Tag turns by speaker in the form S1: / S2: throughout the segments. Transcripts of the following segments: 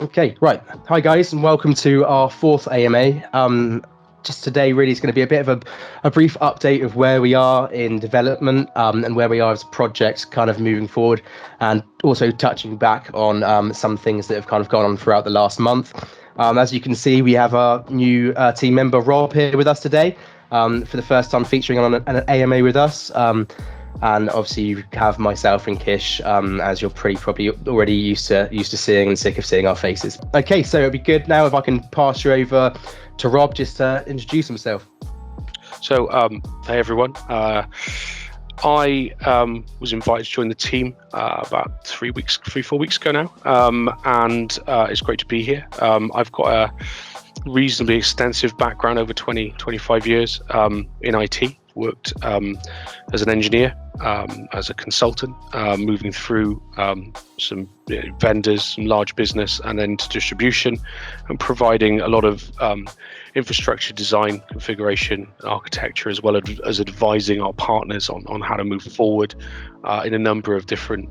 S1: Okay, right. Hi guys, and welcome to our fourth AMA. Just today really is going to be a bit of a brief update of where we are in development and where we are as a project kind of moving forward, and also touching back on some things that have kind of gone on throughout the last month. As you can see, we have our new team member Rob here with us today for the first time featuring on an AMA with us. And obviously you have myself and Kish, as you're probably already used to seeing and sick of seeing our faces. Okay, so it'd be good now if I can pass you over to Rob just to introduce himself.
S2: So, hey everyone. I was invited to join the team about 4 weeks ago now, and it's great to be here. I've got a reasonably extensive background over 25 years in IT. Worked as an engineer, as a consultant, moving through some vendors, some large business, and then to distribution, and providing a lot of infrastructure design, configuration, architecture, as well as advising our partners on how to move forward in a number of different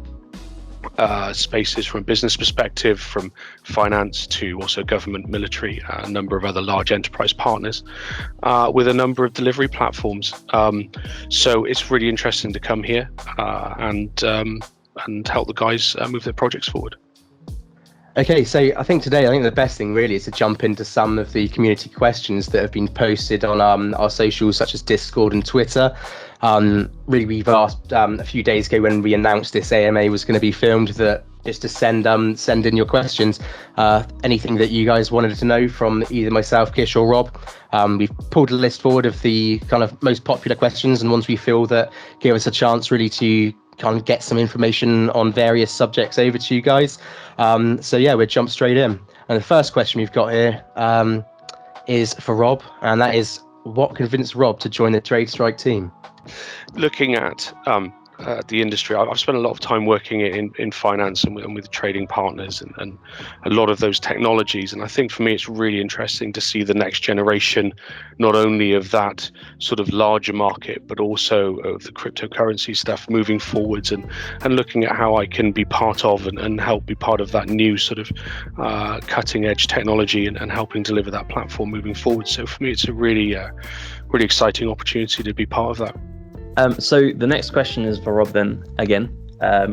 S2: spaces, from a business perspective, from finance to also government, military, a number of other large enterprise partners, with a number of delivery platforms. So it's really interesting to come here and help the guys move their projects forward.
S1: Okay, so I think the best thing really is to jump into some of the community questions that have been posted on our socials, such as Discord and Twitter. Really, we've asked a few days ago when we announced this AMA was going to be filmed, that just to send in your questions, anything that you guys wanted to know from either myself, Kish, or Rob. We've pulled a list forward of the kind of most popular questions and ones we feel that give us a chance really to kind of get some information on various subjects over to you guys. So yeah, we'll jump straight in. And the first question we've got here is for Rob, and that is, what convinced Rob to join the TradeStrike team?
S2: Looking at the industry, I've spent a lot of time working in finance and with trading partners and a lot of those technologies. And I think for me, it's really interesting to see the next generation, not only of that sort of larger market, but also of the cryptocurrency stuff moving forwards, and looking at how I can be part of and help be part of that new sort of cutting edge technology and helping deliver that platform moving forward. So for me, it's a really exciting opportunity to be part of that.
S3: So the next question is for Rob then, again.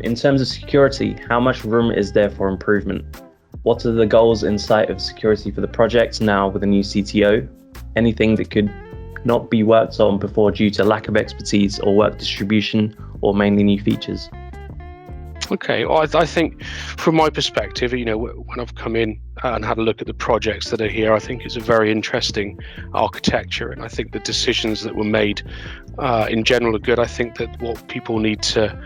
S3: In terms of security, how much room is there for improvement? What are the goals in sight of security for the project now with a new CTO? Anything that could not be worked on before due to lack of expertise or work distribution, or mainly new features?
S2: Okay, well, I think from my perspective, when I've come in and had a look at the projects that are here, I think it's a very interesting architecture, and I think the decisions that were made in general are good. I think that what people need to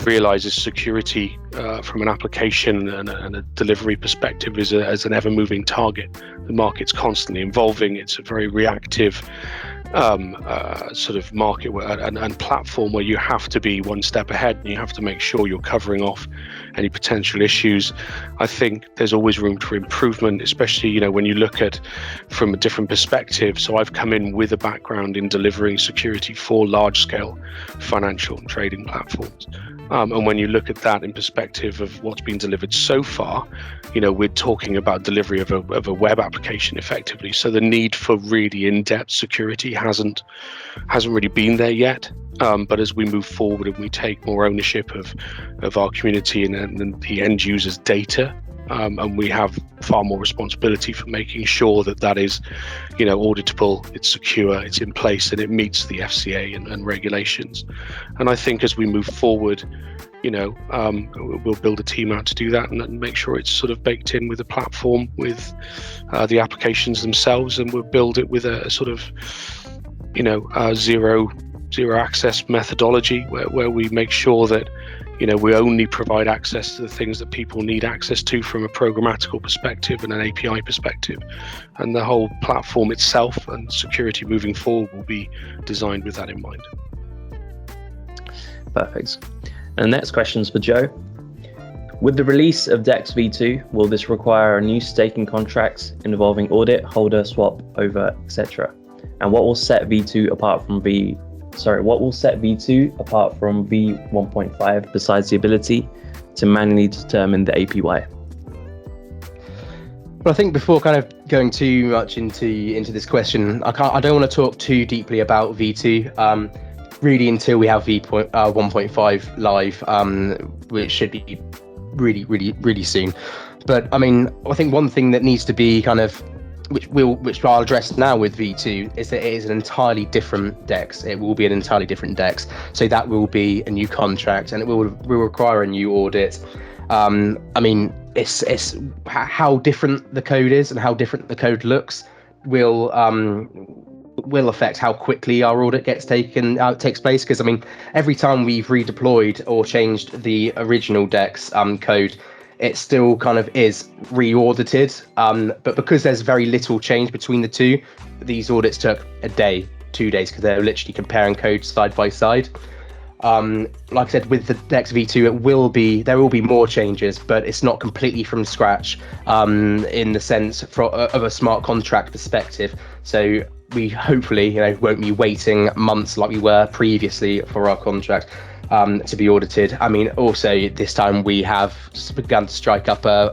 S2: realize is security from an application and a delivery perspective is an ever-moving target. The market's constantly evolving. It's a very reactive sort of market and platform where you have to be one step ahead, and you have to make sure you're covering off any potential issues. I think there's always room for improvement, especially when you look at from a different perspective. So I've come in with a background in delivering security for large scale financial and trading platforms. And when you look at that in perspective of what's been delivered so far, we're talking about delivery of a web application effectively. So the need for really in-depth security hasn't really been there yet. But as we move forward and we take more ownership of our community and the end user's data, and we have far more responsibility for making sure that is, auditable, it's secure, it's in place, and it meets the FCA and regulations. And I think as we move forward, we'll build a team out to do that and make sure it's sort of baked in with the platform, with the applications themselves, and we'll build it with a sort of, zero access methodology where we make sure that we only provide access to the things that people need access to from a programmatical perspective and an API perspective. And the whole platform itself and security moving forward will be designed with that in mind.
S3: Perfect. And the next question is for Joe. With the release of DEX v2, will this require new staking contracts involving audit, holder, swap, over, etc.? And what will set V2 apart from V1.5 besides the ability to manually determine the APY?
S1: But I think before kind of going too much into this question, I don't want to talk too deeply about V2. Really until we have 1.5 live, which should be really soon. But I mean, I think one thing that needs to be kind of, which I'll address now with V2, is that it is an entirely different DEX. It will be an entirely different DEX. So that will be a new contract, and it will require a new audit. I mean, it's how different the code is and how different the code looks will affect how quickly our audit takes place. Because I mean, every time we've redeployed or changed the original DEX code, it still kind of is re-audited. But because there's very little change between the two, these audits took a day, 2 days, because they're literally comparing code side by side. Like I said, with the DEX V2, there will be more changes, but it's not completely from scratch in the sense of a smart contract perspective. So we hopefully, won't be waiting months like we were previously for our contract to be audited. I mean, also this time we have begun to strike up a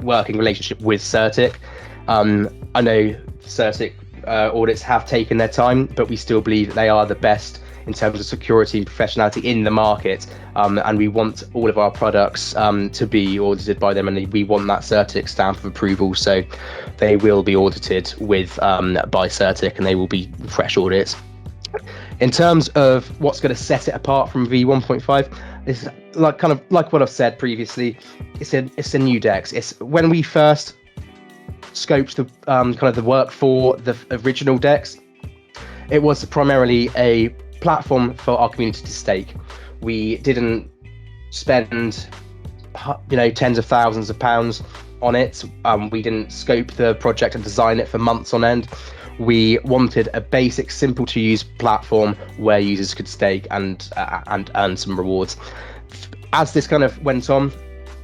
S1: working relationship with CertX. I know CertX audits have taken their time, but we still believe that they are the best in terms of security and professionality in the market, and we want all of our products to be audited by them, and we want that CertX stamp of approval. So they will be audited by CertX, and they will be fresh audits. In terms of what's going to set it apart from V1.5, is like what I've said previously. It's a new DEX. It's when we first scoped the kind of the work for the original DEX, it was primarily a platform for our community to stake. We didn't spend tens of thousands of pounds on it. We didn't scope the project and design it for months on end. We wanted a basic, simple to use platform where users could stake and earn some rewards. As this kind of went on,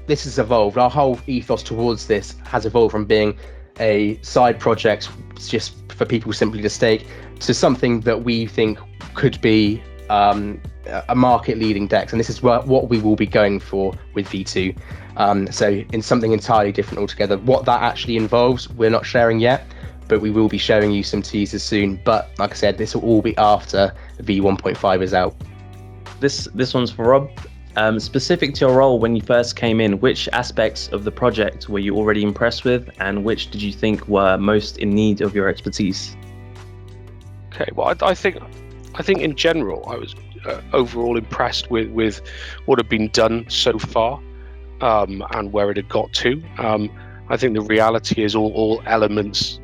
S1: this has evolved. Our whole ethos towards this has evolved from being a side project just for people simply to stake to something that we think could be a market leading DEX, and this is what we will be going for with V2. So in something entirely different altogether. What that actually involves, we're not sharing yet, but we will be showing you some teasers soon. But like I said, this will all be after V1.5 is out.
S3: This one's for Rob. Specific to your role when you first came in, which aspects of the project were you already impressed with, and which did you think were most in need of your expertise?
S2: Okay, well, I think in general, I was overall impressed with what had been done so far and where it had got to. I think the reality is all elements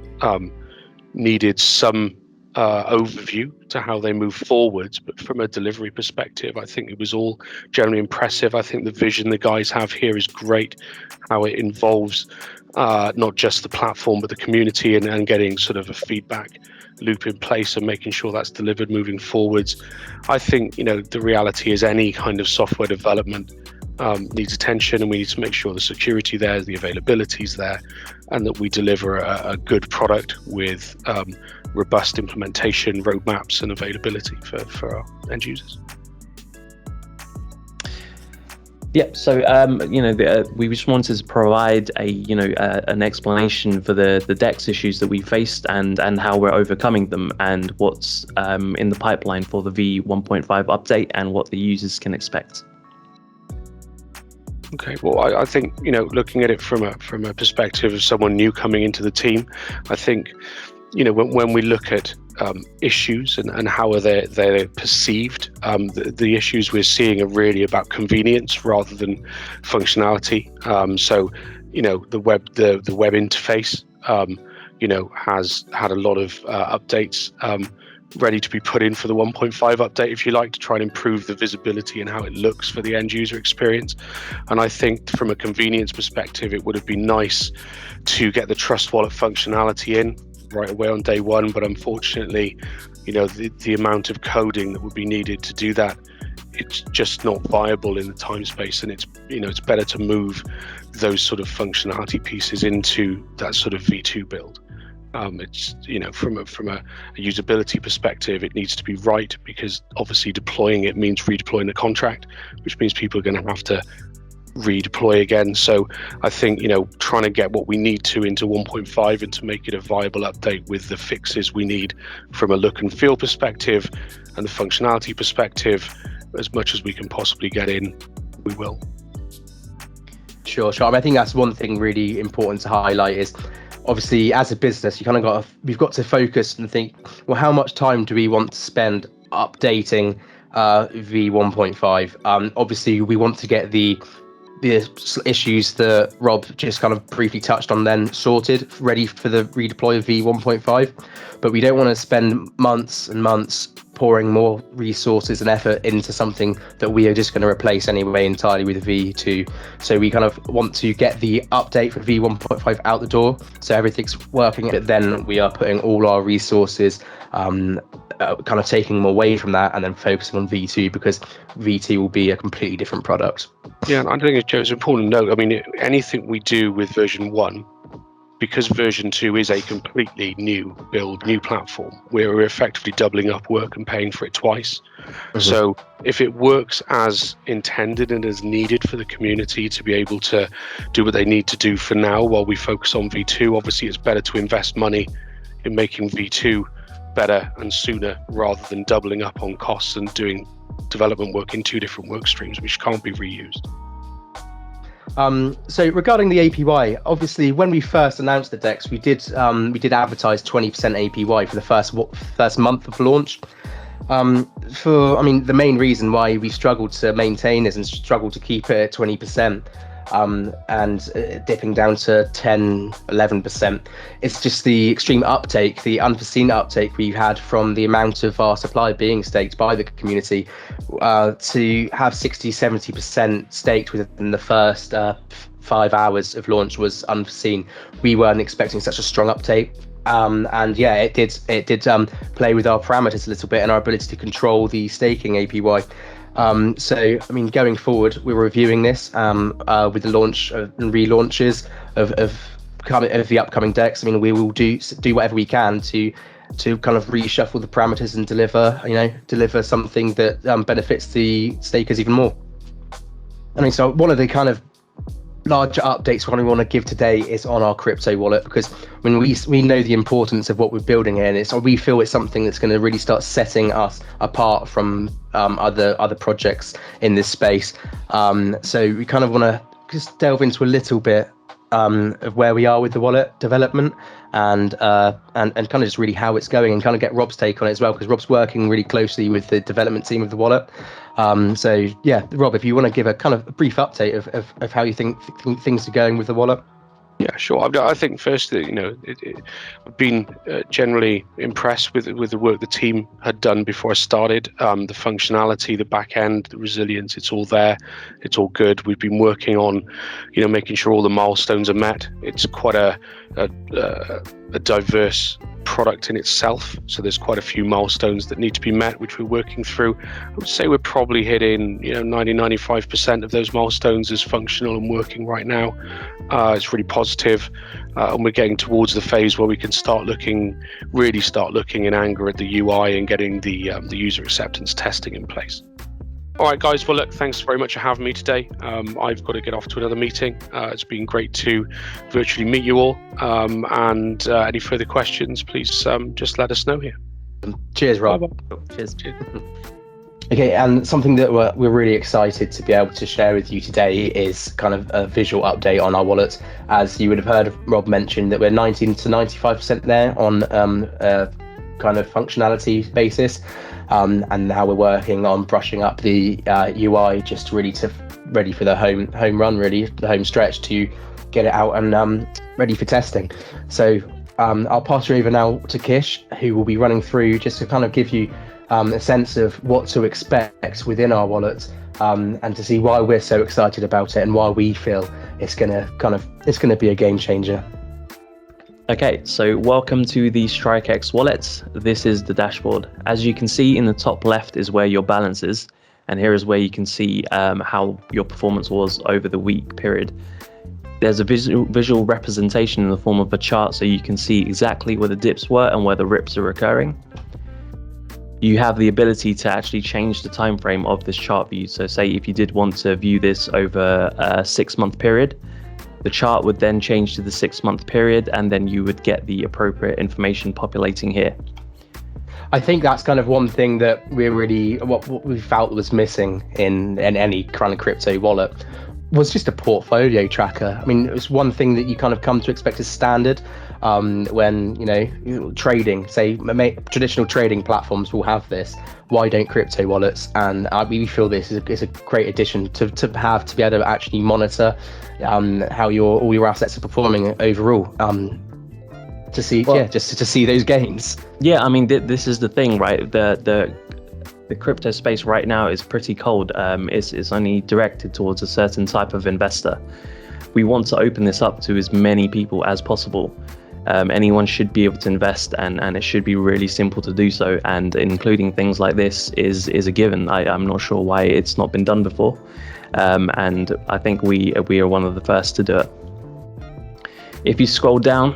S2: needed some overview to how they move forwards, but from a delivery perspective, I think it was all generally impressive. I think the vision the guys have here is great, how it involves not just the platform but the community and getting sort of a feedback loop in place and making sure that's delivered moving forwards. I think the reality is any kind of software development needs attention, and we need to make sure the security there, the availability is there, and that we deliver a good product with robust implementation roadmaps and availability for our end users.
S3: Yeah, so we just wanted to provide an explanation for the DEX issues that we faced and how we're overcoming them, and what's in the pipeline for the V1.5 update and what the users can expect.
S2: Okay, well, I think looking at it from a perspective of someone new coming into the team, I think when we look at issues and how are they're perceived, the issues we're seeing are really about convenience rather than functionality. So the web interface has had a lot of updates ready to be put in for the 1.5 update, if you like, to try and improve the visibility and how it looks for the end user experience. And I think from a convenience perspective, it would have been nice to get the Trust Wallet functionality in right away on day one, but unfortunately, the amount of coding that would be needed to do that, it's just not viable in the time space, and it's better to move those sort of functionality pieces into that sort of V2 build. It's from a usability perspective, it needs to be right, because obviously deploying it means redeploying the contract, which means people are going to have to redeploy again. So I think, trying to get what we need to into 1.5 and to make it a viable update with the fixes we need from a look and feel perspective and the functionality perspective, as much as we can possibly get in, we will.
S1: Sure. I think that's one thing really important to highlight is, obviously, as a business, we've got to focus and think, well, how much time do we want to spend updating v1.5? Obviously, we want to get the issues that Rob just kind of briefly touched on then sorted, ready for the redeploy of v1.5, but we don't want to spend months and months pouring more resources and effort into something that we are just going to replace anyway entirely with v2. So we kind of want to get the update for v1.5 out the door so everything's working, but then we are putting all our resources kind of taking them away from that and then focusing on v2, because v2 will be a completely different product.
S2: Yeah, and I think it's important to note, anything we do with version 1, because version 2 is a completely new build, new platform, we're effectively doubling up work and paying for it twice. Mm-hmm. So if it works as intended and as needed for the community to be able to do what they need to do for now while we focus on v2, obviously it's better to invest money in making v2 better and sooner rather than doubling up on costs and doing development work in 2 different work streams which can't be reused.
S1: So regarding the APY, obviously when we first announced the DEX, we did advertise 20% APY for the first month of launch. The main reason why we struggled to maintain this and struggled to keep it at 20%, and dipping down to 10, 11%. It's just the extreme uptake, the unforeseen uptake we've had from the amount of our supply being staked by the community. To have 60, 70% staked within the first 5 hours of launch was unforeseen. We weren't expecting such a strong uptake. It did play with our parameters a little bit and our ability to control the staking APY. Going forward, we're reviewing this with the launch and relaunches of the upcoming decks. We will do whatever we can to kind of reshuffle the parameters and deliver something that benefits the stakers even more. So one of the kind of larger updates we want to give today is on our crypto wallet, because we know the importance of what we're building here, and we feel it's something that's going to really start setting us apart from other projects in this space. So we kind of want to just delve into a little bit of where we are with the wallet development and kind of just really how it's going, and kind of get Rob's take on it as well, because Rob's working really closely with the development team of the wallet. Rob, if you want to give a kind of a brief update of how you think things are going with the wallet.
S2: Yeah, sure. I think firstly, I've been generally impressed with the work the team had done before I started. The functionality, the back end, the resilience, it's all there. It's all good. We've been working on, making sure all the milestones are met. It's quite a diverse product in itself, so there's quite a few milestones that need to be met, which we're working through. I would say we're probably hitting 90-95% of those milestones as functional and working right now. It's really positive, and we're getting towards the phase where we can start looking in anger at the UI and getting the user acceptance testing in place. All right, guys. Well, look, thanks very much for having me today. I've got to get off to another meeting. It's been great to virtually meet you all. And any further questions, please just let us know here.
S1: Cheers, Rob.
S3: Cheers.
S1: Okay, and something that we're really excited to be able to share with you today is kind of a visual update on our wallet. As you would have heard Rob mention, that we're 90 to 95% there on kind of functionality basis. And now we're working on brushing up the UI just ready for the home run, really, the home stretch, to get it out and ready for testing. So I'll pass you over now to Kish, who will be running through just to kind of give you a sense of what to expect within our wallet, and to see why we're so excited about it and why we feel it's going to be a game changer.
S3: Okay, so welcome to the StrikeX wallet. This is the dashboard. As you can see, in the top left is where your balance is, and here is where you can see how your performance was over the week period. There's a visual representation in the form of a chart, so you can see exactly where the dips were and where the rips are occurring. you have the ability to actually change the time frame of this chart view. So say if you did want to view this over a 6-month period, the chart would then change to the 6-month period, and then you would get the appropriate information populating here.
S1: I think that's kind of one thing that what we felt was missing in any kind of crypto wallet was just a portfolio tracker. I mean, it was one thing that you kind of come to expect as standard when, trading, say traditional trading platforms will have this. Why don't crypto wallets? And we feel this is a great addition to have, to be able to actually monitor how all your assets are performing overall. To see, just to see those gains.
S3: Yeah, I mean, this is the thing, right? The crypto space right now is pretty cold. It's only directed towards a certain type of investor. We want to open this up to as many people as possible. Anyone should be able to invest, and it should be really simple to do so. And including things like this is a given. I'm not sure why it's not been done before, and I think we are one of the first to do it. If you scroll down,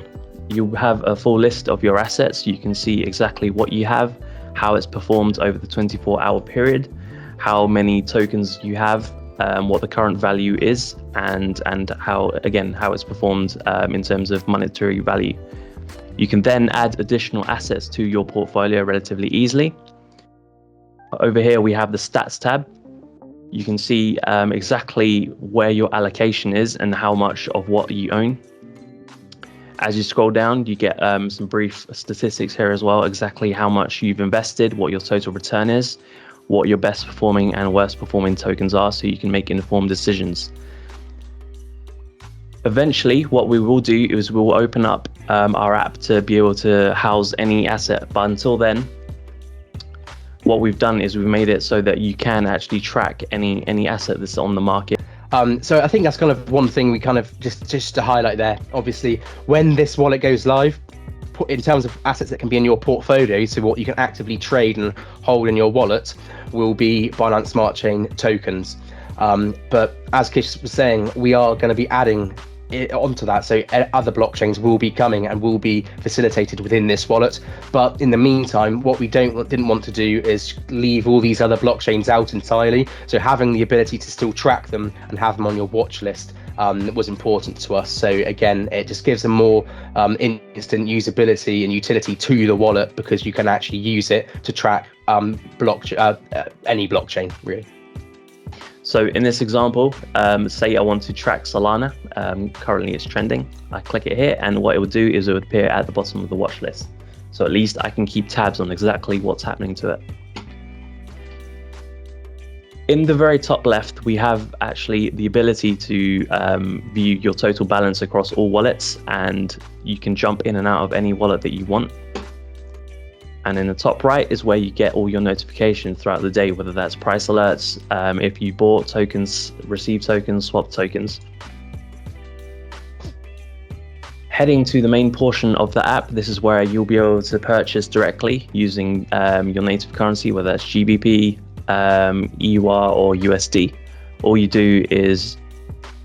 S3: you have a full list of your assets. You can see exactly what you have, how it's performed over the 24-hour period, how many tokens you have, what the current value is, and how it's performed in terms of monetary value. You can then add additional assets to your portfolio relatively easily. Over here we have the stats tab. You can see exactly where your allocation is and how much of what you own. As you scroll down, you get some brief statistics here as well, exactly how much you've invested, what your total return is, what your best performing and worst performing tokens are, so you can make informed decisions. Eventually, what we will do is we will open up our app to be able to house any asset. But until then, what we've done is we've made it so that you can actually track any asset that's on the market.
S1: So I think that's kind of one thing we kind of just to highlight there. Obviously, when this wallet goes live, in terms of assets that can be in your portfolio, so what you can actively trade and hold in your wallet, will be Binance Smart Chain tokens. But as Kish was saying, we are going to be adding onto that, so other blockchains will be coming and will be facilitated within this wallet. But in the meantime, what we didn't want to do is leave all these other blockchains out entirely. So having the ability to still track them and have them on your watch list was important to us. So again, it just gives them more instant usability and utility to the wallet, because you can actually use it to track any blockchain really.
S3: So in this example, say I want to track Solana. Currently it's trending. I click it here, and what it would do is it would appear at the bottom of the watch list. So at least I can keep tabs on exactly what's happening to it. In the very top left, we have actually the ability to view your total balance across all wallets, and you can jump in and out of any wallet that you want. And in the top right is where you get all your notifications throughout the day, whether that's price alerts, if you bought tokens, received tokens, swapped tokens. Heading to the main portion of the app, this is where you'll be able to purchase directly using your native currency, whether that's GBP, EUR or USD. All you do is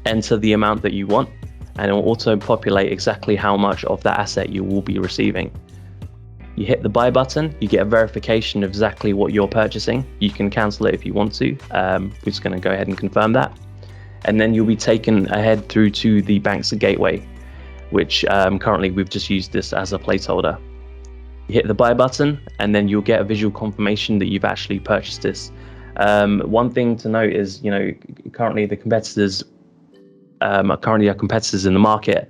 S3: enter the amount that you want, and it will auto populate exactly how much of that asset you will be receiving. You hit the buy button, you get a verification of exactly what you're purchasing. You can cancel it if you want to. We're just going to go ahead and confirm that. And then you'll be taken ahead through to the bank's gateway, which currently we've just used this as a placeholder. You hit the buy button, and then you'll get a visual confirmation that you've actually purchased this. One thing to note is, currently our competitors in the market,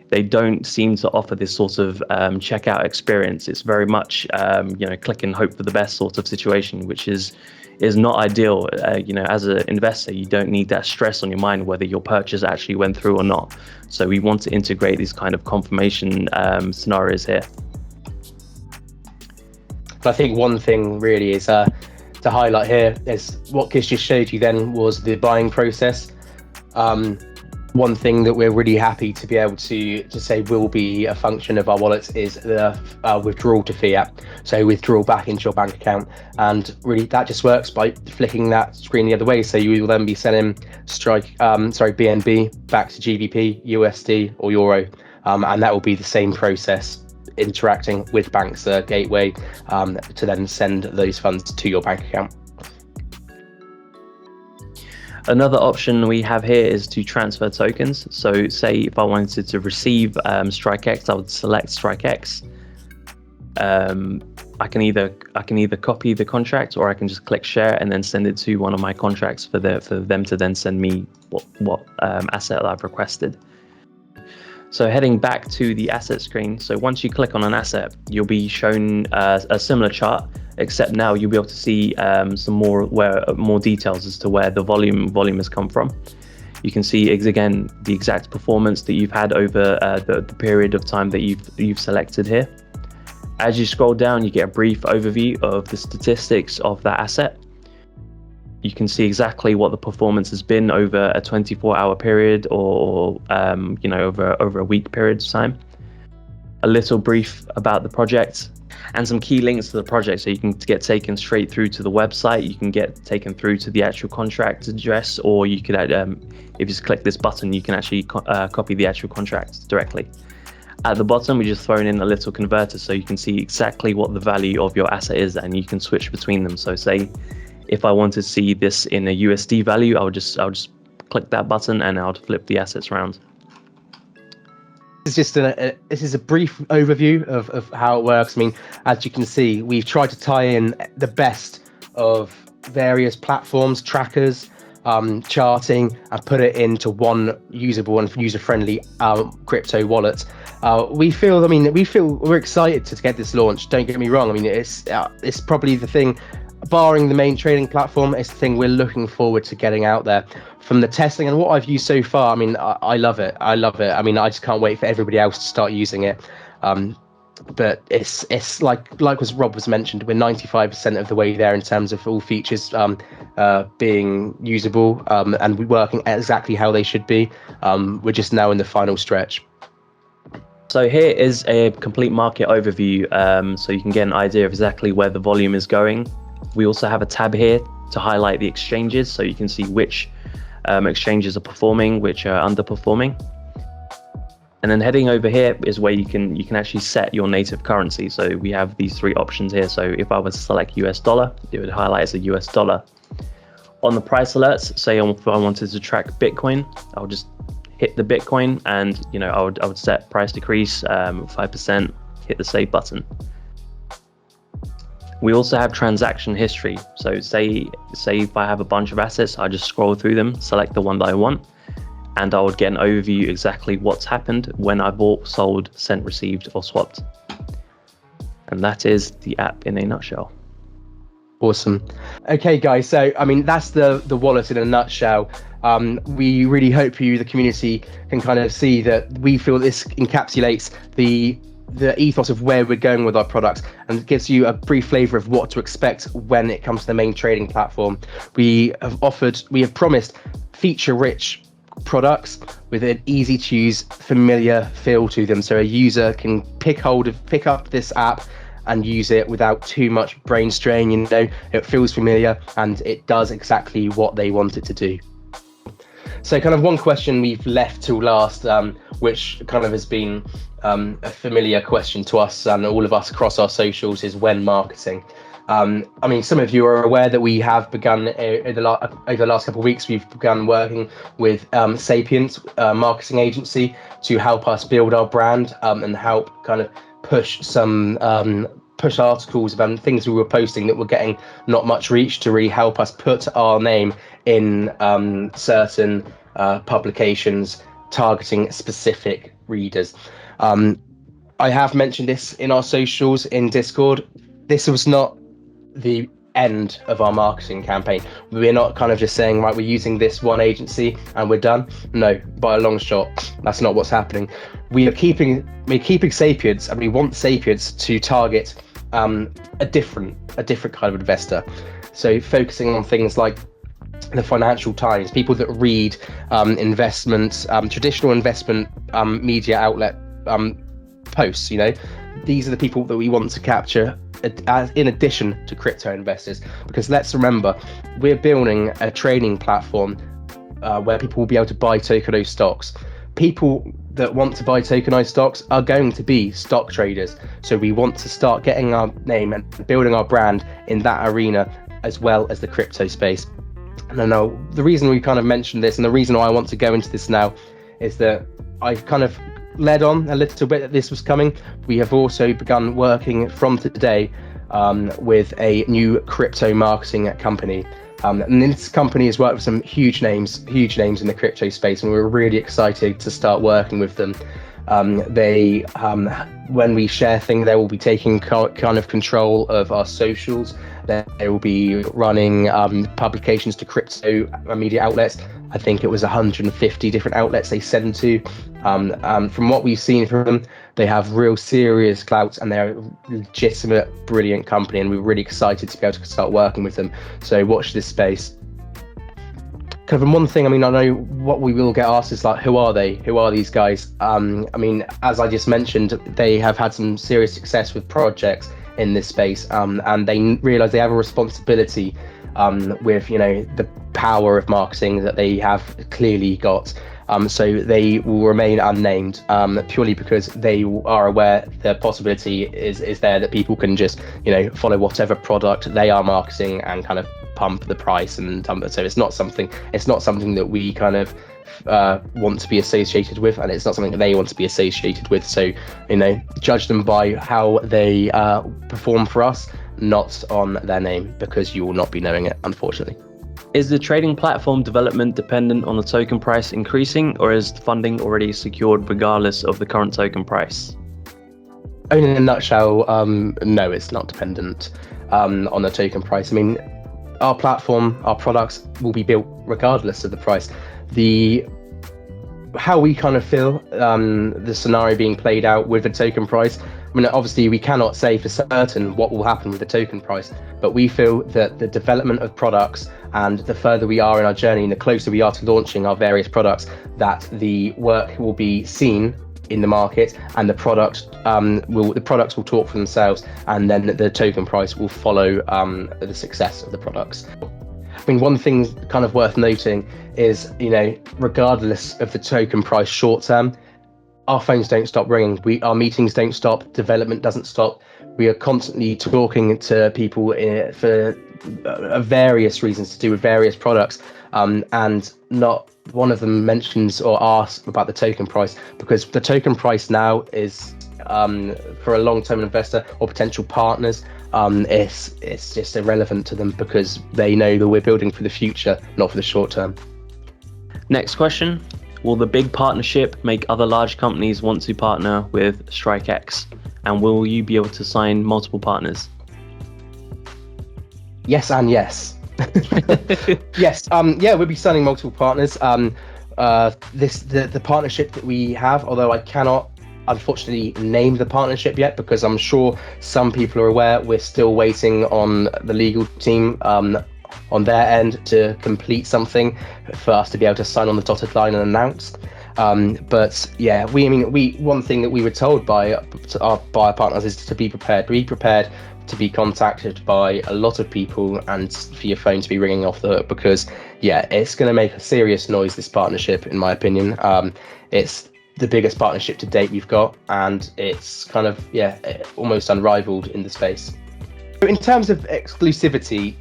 S3: they don't seem to offer this sort of checkout experience. It's very much, click and hope for the best sort of situation, which is not ideal. As an investor, you don't need that stress on your mind whether your purchase actually went through or not. So we want to integrate these kind of confirmation scenarios here.
S1: I think one thing really is to highlight here is what Kish just showed you then was the buying process. One thing that we're really happy to be able to say will be a function of our wallets is the withdrawal to fiat. So withdrawal back into your bank account, and really that just works by flicking that screen the other way. So you will then be sending BNB back to GBP, USD or Euro, and that will be the same process interacting with Bankster Gateway to then send those funds to your bank account.
S3: Another option we have here is to transfer tokens. So say if I wanted to receive StrikeX, I would select StrikeX. I can either copy the contract, or I can just click share and then send it to one of my contracts for them to then send me what asset I've requested. So heading back to the asset screen, so once you click on an asset, you'll be shown a similar chart, except now you'll be able to see some more details as to where the volume has come from. You can see again the exact performance that you've had over the period of time that you've selected here. As you scroll down, you get a brief overview of the statistics of that asset. You can see exactly what the performance has been over a 24-hour period, or over a week period of time. A little brief about the project and some key links to the project, so you can get taken straight through to the website. You can get taken through to the actual contract address, or you could, if you just click this button, you can actually copy the actual contract directly. At the bottom, we just thrown in a little converter, so you can see exactly what the value of your asset is, and you can switch between them. So say if I want to see this in a USD value, I'll just click that button and I'll flip the assets around.
S1: This is a brief overview of how it works. I mean, as you can see, we've tried to tie in the best of various platforms, trackers, charting, and put it into one usable and user-friendly crypto wallet. We're excited to get this launched. Don't get me wrong. I mean, it's probably the thing, barring the main trading platform, it's the thing we're looking forward to getting out there. From the testing and what I've used so far, I mean, I love it. I mean, I just can't wait for everybody else to start using it. But it's like what Rob was mentioned, we're 95% of the way there in terms of all features being usable and working exactly how they should be. We're just now in the final stretch.
S3: So here is a complete market overview, so you can get an idea of exactly where the volume is going. We also have a tab here to highlight the exchanges, so you can see which exchanges are performing, which are underperforming. And then heading over here is where you can actually set your native currency. So we have these three options here. So if I was to select US dollar, it would highlight as a US dollar. On the price alerts, say if I wanted to track Bitcoin, I'll just hit the Bitcoin, and I would set price decrease 5%, hit the save button. We also have transaction history. So say if I have a bunch of assets, I just scroll through them, select the one that I want, and I would get an overview exactly what's happened when I bought, sold, sent, received, or swapped. And that is the app in a nutshell.
S1: Awesome. Okay, guys. So, I mean, that's the wallet in a nutshell. We really hope you, the community, can kind of see that we feel this encapsulates the ethos of where we're going with our products, and gives you a brief flavor of what to expect when it comes to the main trading platform. We have promised feature-rich products with an easy to use, familiar feel to them, so a user can pick up this app and use it without too much brain strain. It feels familiar and it does exactly what they want it to do. So kind of one question we've left till last, which kind of has been a familiar question to us and all of us across our socials, is when marketing. I mean, some of you are aware that we have begun over the last couple of weeks, we've begun working with Sapient marketing agency to help us build our brand and help kind of push articles about things we were posting that were getting not much reach, to really help us put our name in certain publications targeting specific readers. I have mentioned this in our socials, in Discord. This was not the end of our marketing campaign. We're not kind of just saying, right, we're using this one agency and we're done. No, by a long shot, that's not what's happening. We're keeping Sapients, and we want Sapients to target a different kind of investor. So focusing on things like the Financial Times, people that read investments, traditional investment media outlet posts. These are the people that we want to capture in addition to crypto investors, because let's remember, we're building a trading platform where people will be able to buy Tokono stocks. People that want to buy tokenized stocks are going to be stock traders. So we want to start getting our name and building our brand in that arena as well as the crypto space. And I know the reason we kind of mentioned this and the reason why I want to go into this now is that I kind of led on a little bit that this was coming. We have also begun working from today with a new crypto marketing company. And this company has worked with some huge names in the crypto space, and we're really excited to start working with them. When we share things, they will be taking kind of control of our socials. They will be running publications to crypto media outlets. I think it was 150 different outlets they send to. From what we've seen from them, they have real serious clout and they're a legitimate, brilliant company, and we're really excited to be able to start working with them. So watch this space. Kind of one thing, I know what we will get asked is like, who are they? Who are these guys? As I just mentioned, they have had some serious success with projects in this space, and they realize they have a responsibility with the power of marketing that they have clearly got. So they will remain unnamed purely because they are aware the possibility is there that people can just follow whatever product they are marketing and kind of pump the price and dump it. So it's not something that we kind of want to be associated with, and it's not something that they want to be associated with. So judge them by how they perform for us, not on their name, because you will not be knowing it, unfortunately.
S3: Is the trading platform development dependent on the token price increasing, or is the funding already secured regardless of the current token price?
S1: In a nutshell, no, it's not dependent on the token price. Our platform, our products will be built regardless of the price. How we kind of feel the scenario being played out with the token price, obviously we cannot say for certain what will happen with the token price, but we feel that the development of products, and the further we are in our journey and the closer we are to launching our various products, that the work will be seen in the market, and the products will talk for themselves, and then the token price will follow the success of the products. One thing kind of worth noting is, regardless of the token price short term, our phones don't stop ringing. Our meetings don't stop. Development doesn't stop. We are constantly talking to people for various reasons to do with various products, and not one of them mentions or asks about the token price, because the token price now is for a long-term investor or potential partners, it's just irrelevant to them, because they know that we're building for the future, not for the short term.
S3: Next question. Will the big partnership make other large companies want to partner with StrikeX? And will you be able to sign multiple partners?
S1: Yes and yes. Yes, we'll be signing multiple partners. The partnership that we have, although I cannot unfortunately name the partnership yet, because I'm sure some people are aware, we're still waiting on the legal team on their end to complete something for us to be able to sign on the dotted line and announce. But yeah, one thing that we were told by our partners is to be prepared. Be prepared to be contacted by a lot of people, and for your phone to be ringing off the hook, because it's going to make a serious noise, this partnership, in my opinion. It's the biggest partnership to date we've got, and it's kind of almost unrivaled in the space. In terms of exclusivity,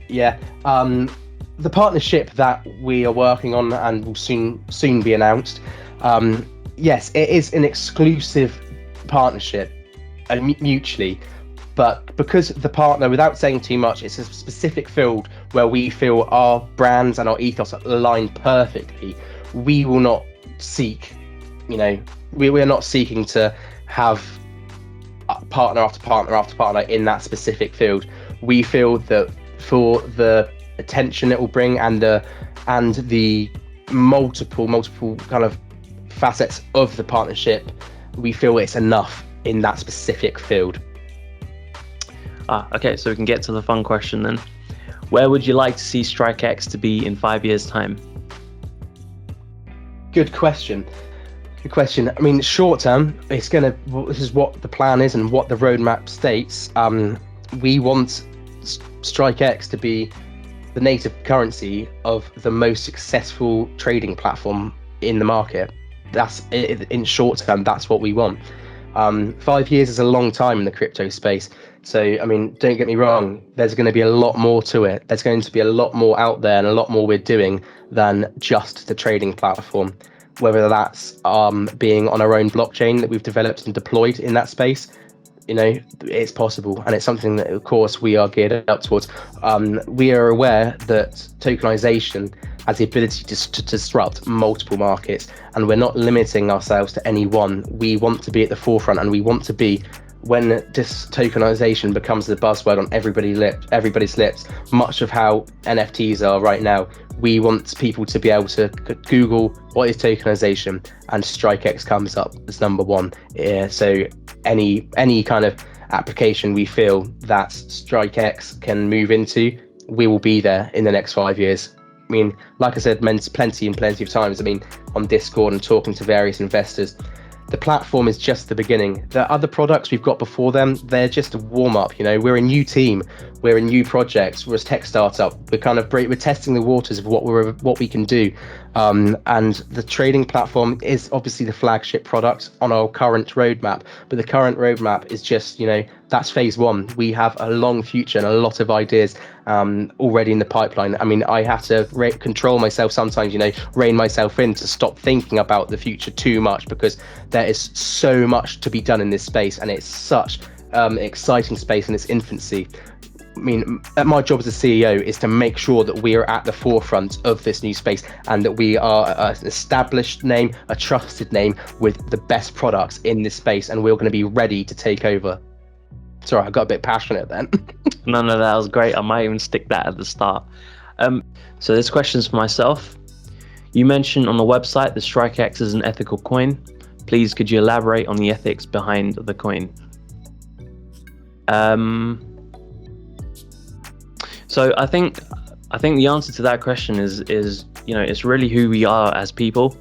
S1: the partnership that we are working on and will soon be announced, yes, it is an exclusive partnership, mutually. But because the partner, without saying too much, it's a specific field where we feel our brands and our ethos align perfectly, we will not seek, we are not seeking to have partner after partner after partner in that specific field. We feel that for the attention it will bring and the multiple kind of facets of the partnership, we feel it's enough in that specific field.
S3: Okay, so we can get to the fun question then. Where would you like to see StrikeX to be in 5 years' time?
S1: Good question. Short term, this is what the plan is and what the roadmap states. We want StrikeX to be the native currency of the most successful trading platform in the market. that's in short term, that's what we want. 5 years is a long time in the crypto space. So, I mean, don't get me wrong, there's going to be a lot more to it. There's going to be a lot more out there and a lot more we're doing than just the trading platform, whether that's being on our own blockchain that we've developed and deployed in that space. It's possible, and it's something that, of course, we are geared up towards. We are aware that tokenization has the ability to disrupt multiple markets, and we're not limiting ourselves to any one. We want to be at the forefront, and we want to be, when this tokenization becomes the buzzword on everybody's lips, much of how NFTs are right now. We want people to be able to Google what is tokenization, and StrikeX comes up as number one. So any kind of application we feel that StrikeX can move into, we will be there in the next 5 years. I mean, like I said, plenty of times, I mean, on Discord and talking to various investors, the platform is just the beginning. The other products we've got before them, they're just a warm up. We're a new team, we're a new project, we're a tech startup. We're testing the waters of what we can do. And the trading platform is obviously the flagship product on our current roadmap. But the current roadmap is just, that's phase one. We have a long future and a lot of ideas already in the pipeline. I mean, I have to control myself sometimes, rein myself in to stop thinking about the future too much, because there is so much to be done in this space, and it's such exciting space in its infancy. I mean, my job as a CEO is to make sure that we are at the forefront of this new space, and that we are an established name, a trusted name with the best products in this space, and we're going to be ready to take over. Sorry, I got a bit passionate then.
S3: No, that was great. I might even stick that at the start. So this question's for myself. You mentioned on the website that StrikeX is an ethical coin. Please, could you elaborate on the ethics behind the coin? So I think the answer to that question is it's really who we are as people,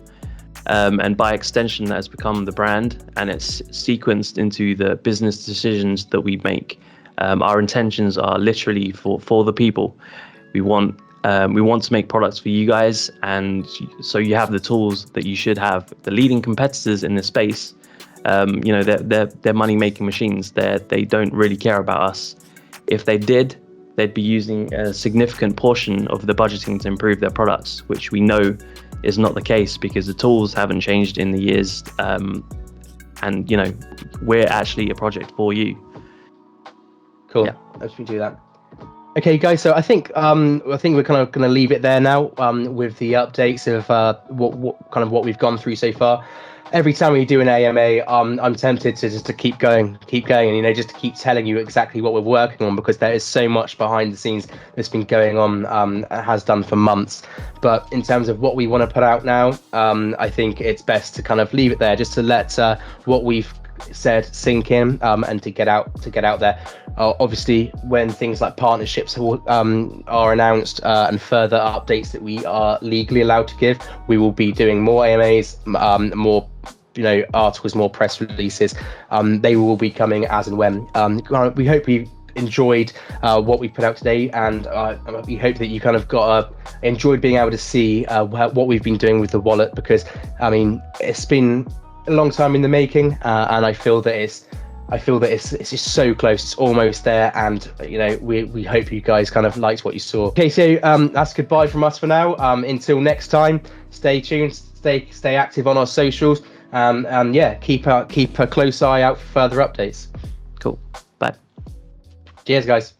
S3: and by extension that has become the brand, and it's sequenced into the business decisions that we make. Our intentions are literally for the people. We want to make products for you guys, and so you have the tools that you should have. The leading competitors in this space, they're money making machines. They don't really care about us. If they did, they'd be using a significant portion of the budgeting to improve their products, which we know is not the case because the tools haven't changed in the years. And we're actually a project for you.
S1: Cool. Yeah. Let's do that. Okay, guys. So I think we're kind of going to leave it there now with the updates of what we've gone through so far. Every time we do an AMA, I'm tempted to just to keep going, and just to keep telling you exactly what we're working on, because there is so much behind the scenes that's been going on, has done for months. But in terms of what we want to put out now, I think it's best to kind of leave it there, just to let what we've said sink in, and to get out there. Obviously, when things like partnerships are announced, and further updates that we are legally allowed to give, we will be doing more AMAs, more articles, more press releases. They will be coming as and when. We hope you enjoyed what we put out today, and we hope that you kind of enjoyed being able to see what we've been doing with the wallet, because I mean, it's been a long time in the making, and I feel that it's just so close. It's almost there, and we hope you guys kind of liked what you saw. Okay, so that's goodbye from us for now. Until next time, stay tuned, stay active on our socials, and yeah, keep a close eye out for further updates.
S3: Cool. Bye.
S1: Cheers, guys.